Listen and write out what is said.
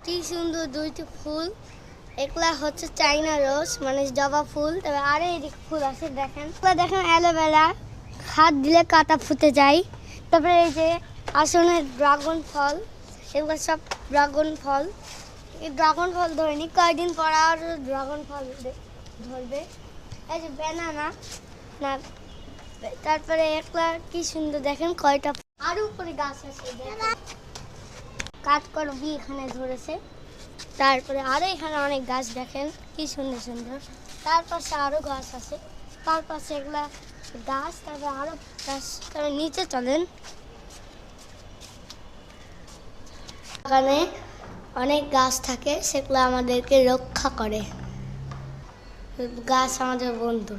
কি সুন্দর দুইটি ফুল। একলা হচ্ছে চাইনা রোজ মানে জবা ফুল, তবে আরে এদিকে ফুল আছে দেখেন। দেখেন অ্যালোভেরা, হাত দিলে কাটা ফুটে যায়। তারপরে এই যে আসলে ড্রাগন ফল, এগুলো সব ড্রাগন ফল। এই ড্রাগন ফল ধরেনি, কয়েকদিন পর আর ড্রাগন ফল ধরবে। এই যে ব্যানানা না, তারপরে একলা কি সুন্দর দেখেন কয়টা আরো উপরে গাছ আছে কাঠকরবি এখানে ধরেছে। তারপরে আরো এখানে অনেক গাছ দেখেন কি সুন্দর সুন্দর। তার পাশে আরো গাছ আছে, তার পাশে এগুলা গাছ, তারপরে আরো গাছ। তারপরে নিচে চলেন, বাগানে অনেক গাছ থাকে, সেগুলো আমাদেরকে রক্ষা করে। গাছ আমাদের বন্ধু।